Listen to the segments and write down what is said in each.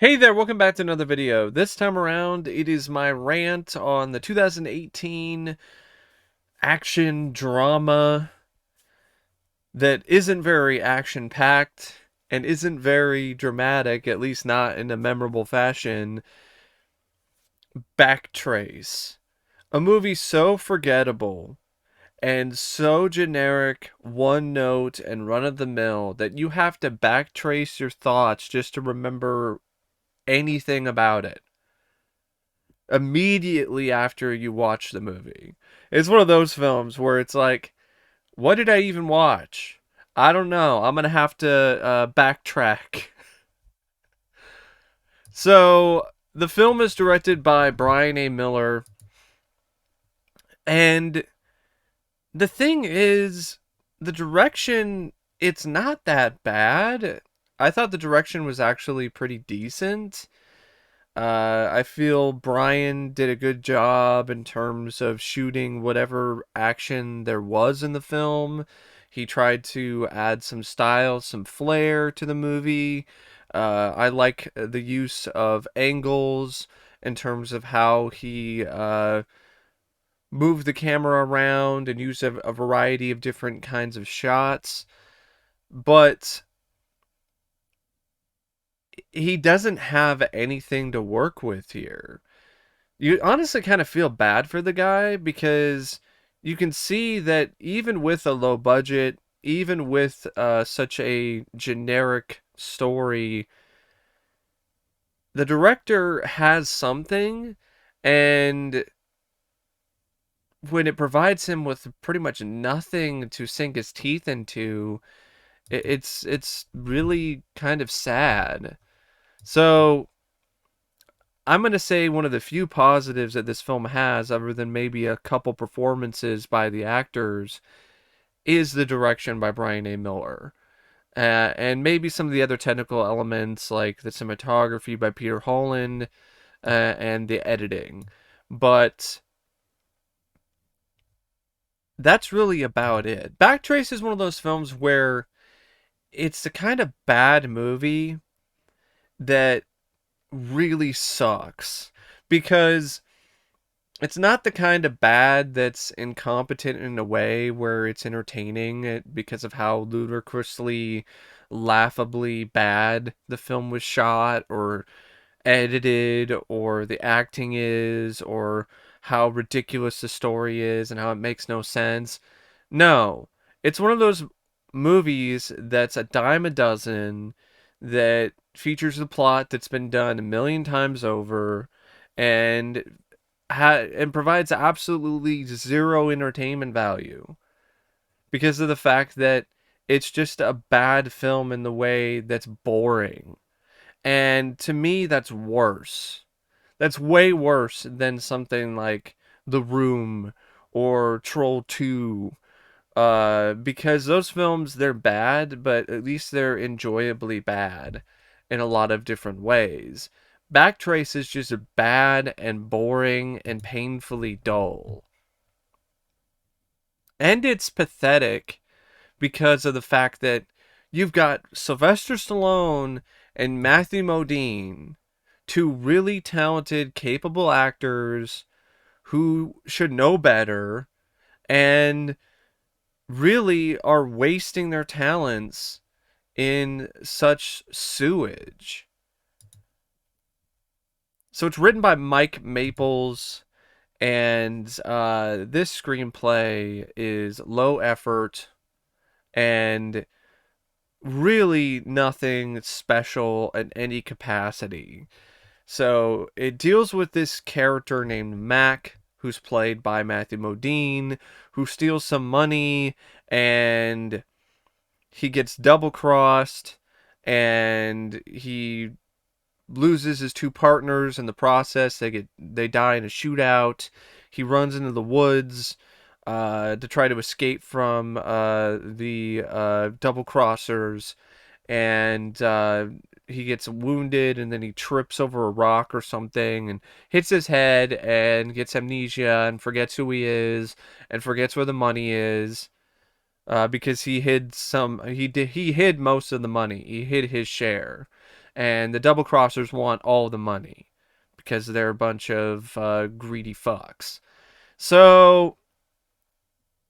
Hey there, welcome back to another video. This time around, it is my rant on the 2018 action drama that isn't very action-packed and isn't very dramatic, at least not in a memorable fashion. Backtrace. A movie so forgettable and so generic, one note, and run-of-the-mill that you have to backtrace your thoughts just to remember anything about it immediately after you watch the movie. It's one of those films where it's like, what did I even watch? I don't know. I'm gonna have to backtrack. So the film is directed by Brian A. Miller, and the thing is, the direction, it's not that bad. I thought the direction was actually pretty decent. I feel Brian did a good job in terms of shooting whatever action there was in the film. He tried to add some style, some flair to the movie. I like the use of angles in terms of how he moved the camera around and used a variety of different kinds of shots. But he doesn't have anything to work with here. You honestly kind of feel bad for the guy because you can see that even with a low budget, even with such a generic story, the director has something, and when it provides him with pretty much nothing to sink his teeth into, it's really kind of sad. So I'm going to say one of the few positives that this film has, other than maybe a couple performances by the actors, is the direction by Brian A. Miller. And maybe some of the other technical elements, like the cinematography by Peter Holland and the editing. But that's really about it. Backtrace is one of those films where it's the kind of bad movie that really sucks because it's not the kind of bad that's incompetent in a way where it's entertaining because of how ludicrously, laughably bad the film was shot or edited or the acting is or how ridiculous the story is and how it makes no sense. No, it's one of those movies that's a dime a dozen that features a plot that's been done a million times over and and provides absolutely zero entertainment value because of the fact that it's just a bad film in the way that's boring. And to me, that's worse. That's way worse than something like The Room or Troll 2. Because those films, they're bad, but at least they're enjoyably bad in a lot of different ways. Backtrace is just bad and boring and painfully dull. And it's pathetic because of the fact that you've got Sylvester Stallone and Matthew Modine, two really talented, capable actors who should know better and really are wasting their talents in such sewage. So it's written by Mike Maples, and this screenplay is low effort and really nothing special in any capacity. So it deals with this character named Mac, who's played by Matthew Modine, who steals some money and he gets double crossed and he loses his two partners in the process. They die in a shootout. He runs into the woods to try to escape from the double crossers, and he gets wounded, and then he trips over a rock or something and hits his head and gets amnesia and forgets who he is and forgets where the money is. Because he hid most of the money. He hid his share, and the double crossers want all the money because they're a bunch of greedy fucks. So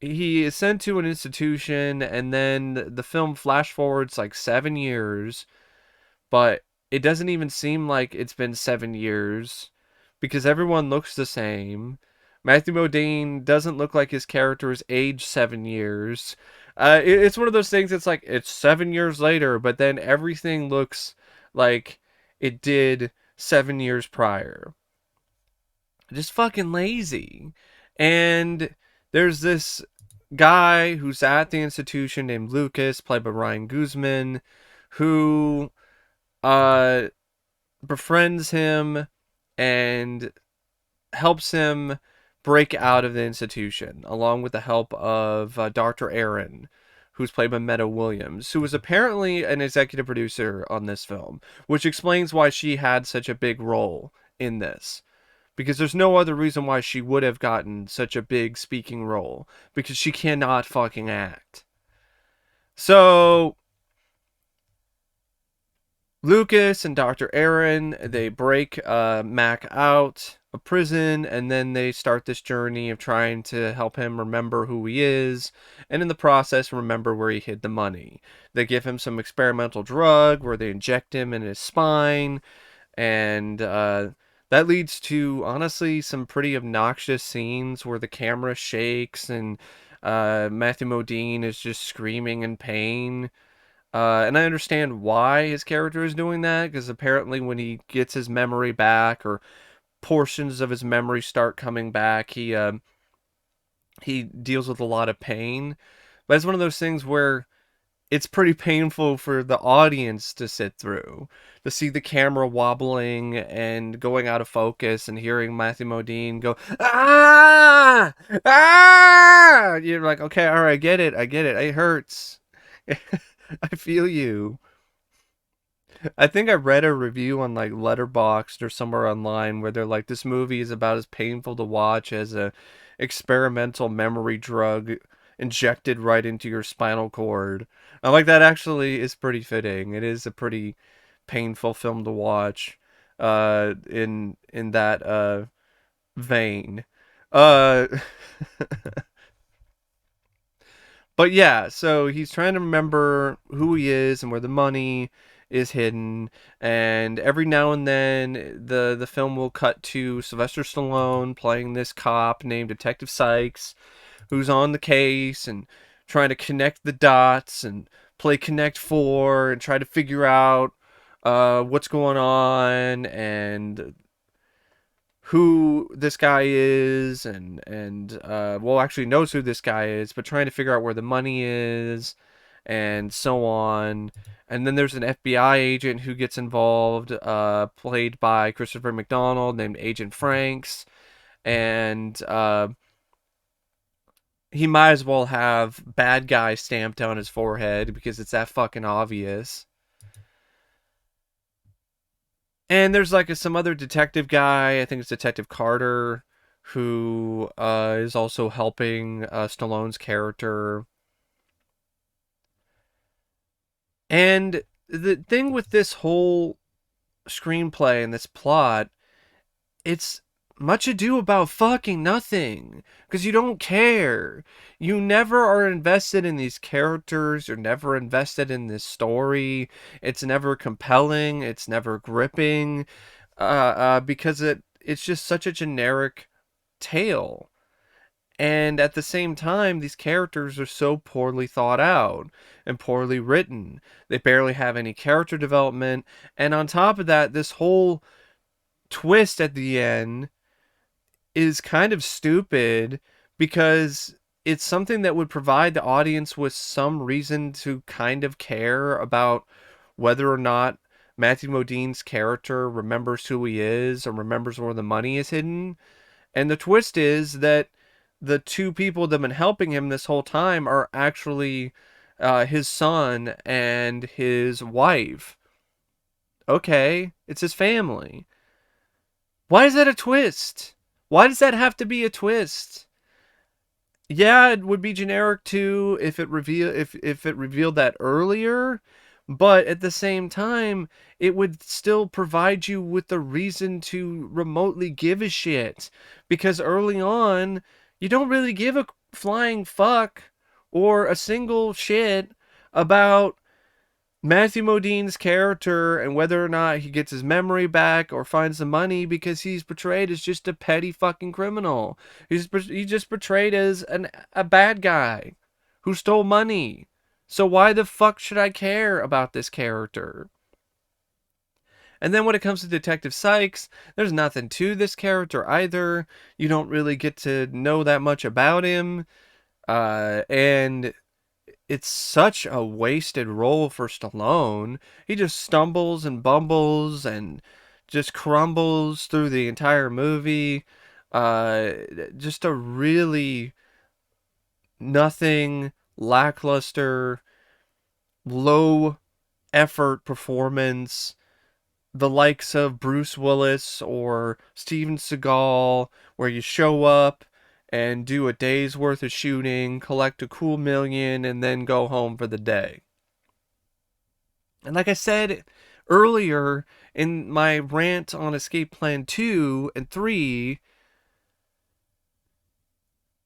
he is sent to an institution, and then the film flash forwards like 7 years, but it doesn't even seem like it's been 7 years because everyone looks the same. Matthew Modine doesn't look like his character is aged 7 years. It's one of those things that's like, it's 7 years later, but then everything looks like it did 7 years prior. Just fucking lazy. And there's this guy who's at the institution named Lucas, played by Ryan Guzman, who uh, befriends him and helps him break out of the institution, along with the help of Dr. Aaron, who's played by Meadow Williams, who was apparently an executive producer on this film, which explains why she had such a big role in this. Because there's no other reason why she would have gotten such a big speaking role, because she cannot fucking act. So Lucas and Dr. Aaron, they break Mac out of prison, and then they start this journey of trying to help him remember who he is, and in the process remember where he hid the money. They give him some experimental drug where they inject him in his spine, and that leads to, honestly, some pretty obnoxious scenes where the camera shakes and Matthew Modine is just screaming in pain. And I understand why his character is doing that, because apparently when he gets his memory back, or portions of his memory start coming back, he deals with a lot of pain. But it's one of those things where it's pretty painful for the audience to sit through, to see the camera wobbling and going out of focus, and hearing Matthew Modine go, ah, ah. You're like, okay, all right, I get it, it hurts. I feel you. I think I read a review on like Letterboxd or somewhere online where they're like, this movie is about as painful to watch as a experimental memory drug injected right into your spinal cord. I'm like, that actually is pretty fitting. It is a pretty painful film to watch in that vein. Uh But yeah, so he's trying to remember who he is and where the money is hidden, and every now and then the film will cut to Sylvester Stallone playing this cop named Detective Sykes, who's on the case and trying to connect the dots and play Connect Four and try to figure out what's going on and who this guy is, and well, actually knows who this guy is, but trying to figure out where the money is, and so on. And then there's an FBI agent who gets involved, played by Christopher McDonald, named Agent Franks, and he might as well have bad guy stamped on his forehead because it's that fucking obvious. And there's like some other detective guy, I think it's Detective Carter, who is also helping Stallone's character. And the thing with this whole screenplay and this plot, it's much ado about fucking nothing. Because you don't care. You never are invested in these characters. You're never invested in this story. It's never compelling. It's never gripping. Because it's just such a generic tale. And at the same time, these characters are so poorly thought out and poorly written. They barely have any character development. And on top of that, this whole twist at the end is kind of stupid because it's something that would provide the audience with some reason to kind of care about whether or not Matthew Modine's character remembers who he is or remembers where the money is hidden. And the twist is that the two people that have been helping him this whole time are actually his son and his wife. Okay, it's his family. Why is that a twist? Why does that have to be a twist? Yeah, it would be generic too if it revealed that earlier, But at the same time, it would still provide you with the reason to remotely give a shit. Because early on, you don't really give a flying fuck or a single shit about Matthew Modine's character and whether or not he gets his memory back or finds the money, because he's portrayed as just a petty fucking criminal. He's just portrayed as a bad guy who stole money. So why the fuck should I care about this character? And then when it comes to Detective Sykes, there's nothing to this character either. You don't really get to know that much about him. And it's such a wasted role for Stallone. He just stumbles and bumbles and just crumbles through the entire movie. Uh, just a really nothing, lackluster, low effort performance, the likes of Bruce Willis or Steven Seagal, where you show up and do a day's worth of shooting, collect a cool million, and then go home for the day. And like I said earlier in my rant on Escape Plan 2 and 3,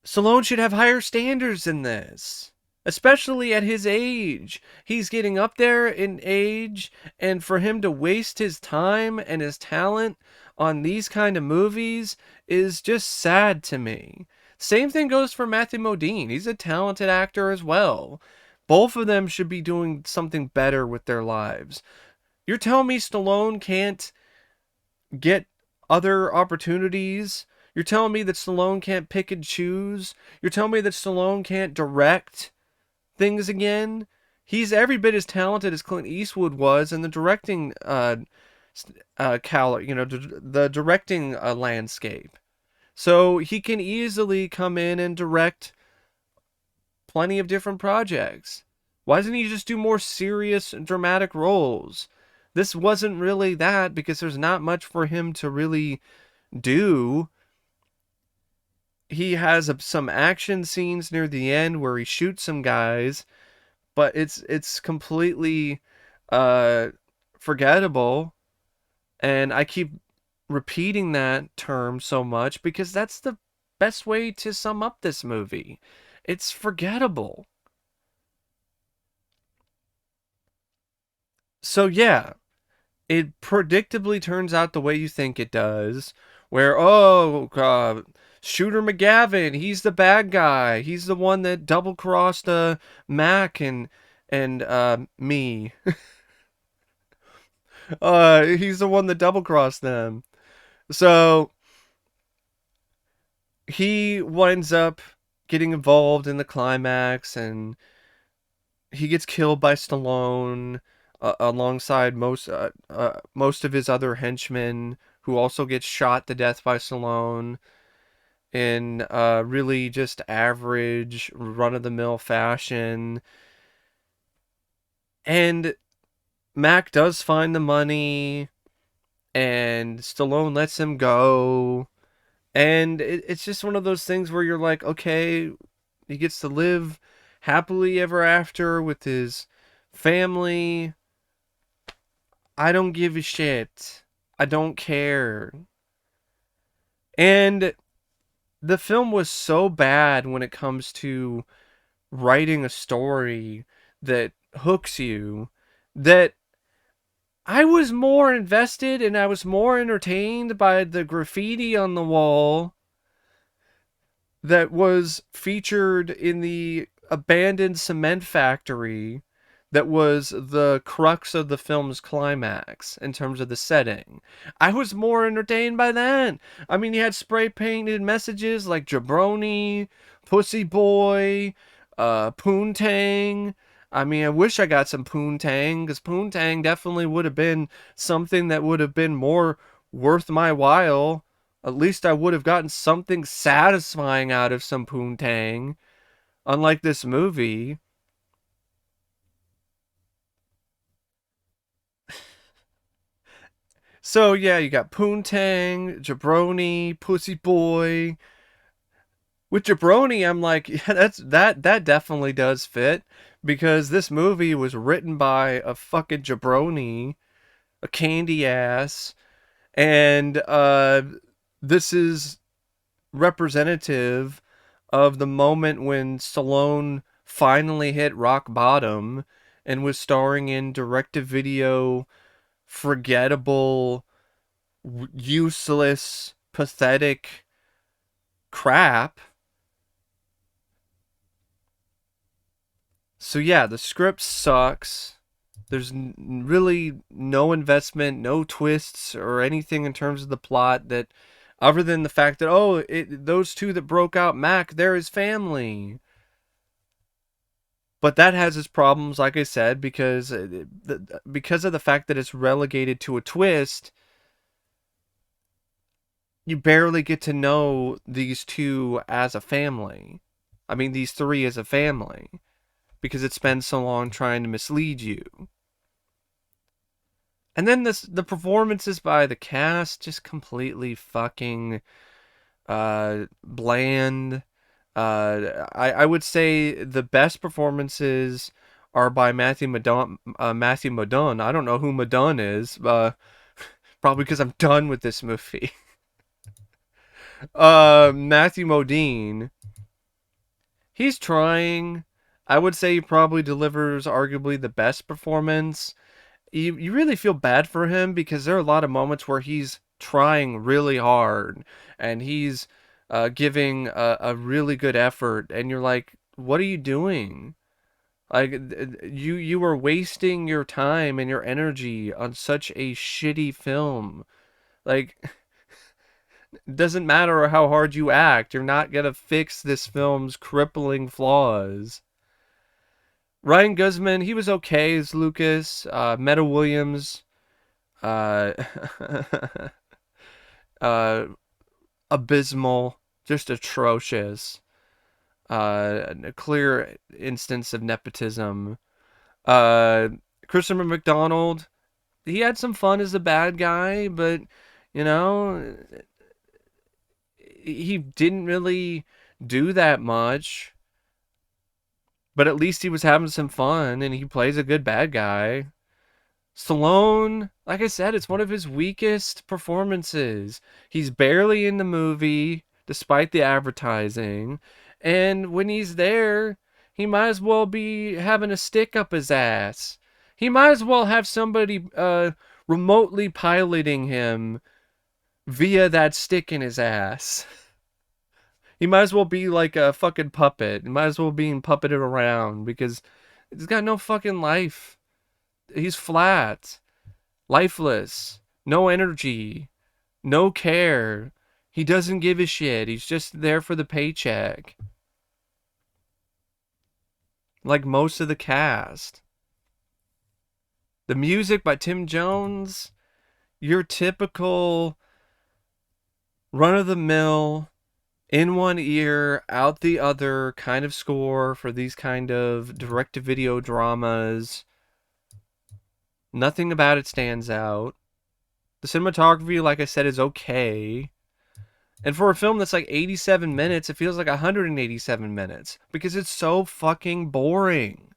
Stallone should have higher standards than this. Especially at his age. He's getting up there in age, and for him to waste his time and his talent on these kind of movies is just sad to me. Same thing goes for Matthew Modine. He's a talented actor as well. Both of them should be doing something better with their lives. You're telling me Stallone can't get other opportunities? You're telling me that Stallone can't pick and choose? You're telling me that Stallone can't direct things again? He's every bit as talented as Clint Eastwood was in the directing the directing landscape. So he can easily come in and direct plenty of different projects. Why doesn't he just do more serious dramatic roles? This wasn't really that, because there's not much for him to really do. He has some action scenes near the end where he shoots some guys, but it's completely uh forgettable. And I keep repeating that term so much because that's the best way to sum up this movie. It's forgettable. So yeah, it predictably turns out the way you think it does, where, Shooter McGavin, he's the bad guy. He's the one that double crossed Mac and me. He's the one that double crossed them. So he winds up getting involved in the climax, and he gets killed by Stallone alongside most of his other henchmen, who also get shot to death by Stallone in really just average, run of the mill fashion. And Mac does find the money, and Stallone lets him go. And it's just one of those things where you're like, okay, he gets to live happily ever after with his family. I don't give a shit. I don't care. And the film was so bad when it comes to writing a story that hooks you, that I was more invested and I was more entertained by the graffiti on the wall that was featured in the abandoned cement factory that was the crux of the film's climax in terms of the setting. I was more entertained by that. I mean, you had spray painted messages like jabroni, pussy boy, poontang. I mean, I wish I got some poontang, because poontang definitely would have been something that would have been more worth my while. At least I would have gotten something satisfying out of some poontang, unlike this movie. So yeah, you got poontang, jabroni, pussy boy, With Jabroni, I'm like, yeah, that definitely does fit because this movie was written by a fucking jabroni, a candy ass, and this is representative of the moment when Stallone finally hit rock bottom and was starring in direct-to-video, forgettable, useless, pathetic crap. So yeah, the script sucks. There's really no investment, no twists or anything in terms of the plot that, other than the fact that those two that broke out Mac, they're his family. But that has its problems, like I said, because of the fact that it's relegated to a twist. You barely get to know these two as a family. I mean, these three as a family, because it spends so long trying to mislead you. And then the performances by the cast just completely fucking bland. I would say the best performances are by Matthew Modine. Matthew Modine. I don't know who Modine is. Probably because I'm done with this movie. Matthew Modine. He's trying. I would say he probably delivers arguably the best performance. You really feel bad for him because there are a lot of moments where he's trying really hard and he's giving a really good effort, and you're like, what are you doing? Like, you are wasting your time and your energy on such a shitty film. Like, it doesn't matter how hard you act, you're not gonna fix this film's crippling flaws. Ryan Guzman, he was okay as Lucas. Meadow Williams, uh, uh, abysmal, just atrocious. A clear instance of nepotism. Uh, Christopher McDonald, he had some fun as the bad guy, but you know, he didn't really do that much. But at least he was having some fun, and he plays a good bad guy. Stallone, like I said, it's one of his weakest performances. He's barely in the movie, despite the advertising. And when he's there, he might as well be having a stick up his ass. He might as well have somebody remotely piloting him via that stick in his ass. He might as well be like a fucking puppet. He might as well be puppeted around because he's got no fucking life. He's flat, lifeless, no energy, no care. He doesn't give a shit. He's just there for the paycheck. Like most of the cast. The music by Tim Jones, your typical run of the mill, in one ear, out the other kind of score for these kind of direct to video dramas. Nothing about it stands out. The cinematography, like I said, is okay. And for a film that's like 87 minutes, it feels like 187 minutes because it's so fucking boring.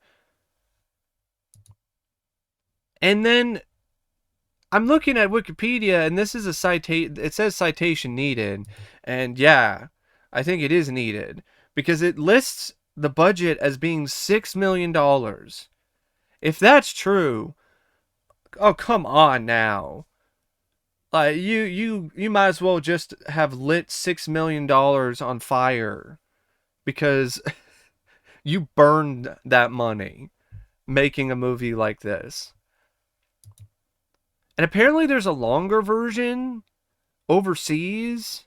And then I'm looking at Wikipedia, and this is a citation. It says citation needed, and yeah, I think it is needed because it lists the budget as being $6 million. If that's true, oh come on now. Like you might as well just have lit $6 million on fire because you burned that money making a movie like this. And apparently there's a longer version overseas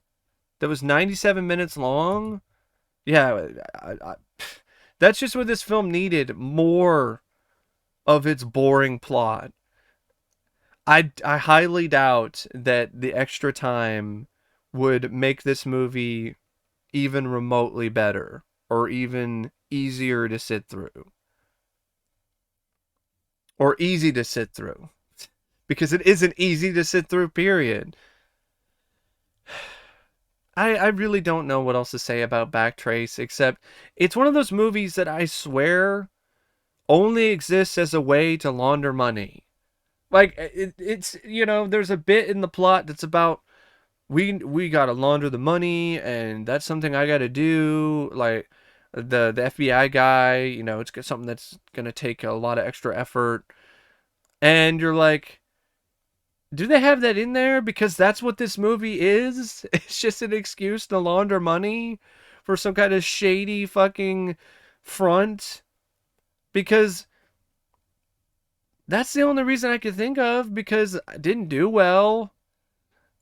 that was 97 minutes long. Yeah, that's just what this film needed, more of its boring plot. I highly doubt that the extra time would make this movie even remotely better or even easier to sit through or easy to sit through because it isn't easy to sit through, period. I really don't know what else to say about Backtrace, except it's one of those movies that I swear only exists as a way to launder money. Like it's there's a bit in the plot that's about we gotta launder the money, and that's something I gotta do. Like the FBI guy, it's something that's gonna take a lot of extra effort, and you're like, do they have that in there? Because that's what this movie is. It's just an excuse to launder money for some kind of shady fucking front. Because that's the only reason I could think of. Because I didn't do well.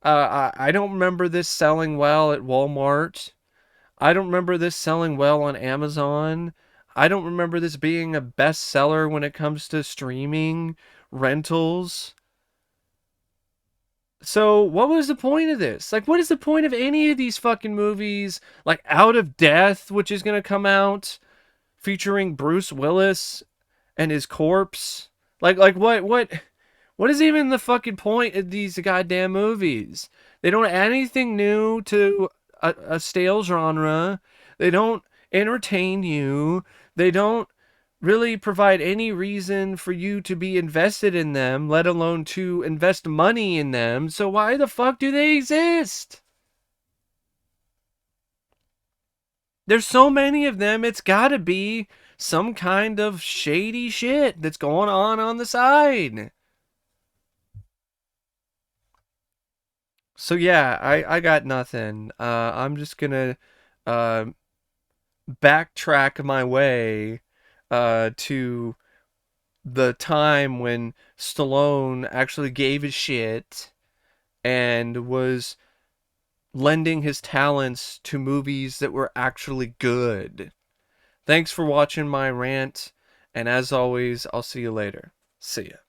I don't remember this selling well at Walmart. I don't remember this selling well on Amazon. I don't remember this being a bestseller when it comes to streaming rentals. So, what was the point of this? Like, what is the point of any of these fucking movies? Like, Out of Death, which is going to come out featuring Bruce Willis and his corpse. Like what is even the fucking point of these goddamn movies? They don't add anything new to a stale genre. They don't entertain you. They don't really provide any reason for you to be invested in them, let alone to invest money in them. So why the fuck do they exist? There's so many of them, it's gotta be some kind of shady shit that's going on the side. So yeah, I got nothing. I'm just gonna uh, backtrack my way to the time when Stallone actually gave a shit and was lending his talents to movies that were actually good. Thanks for watching my rant, and as always, I'll see you later. See ya.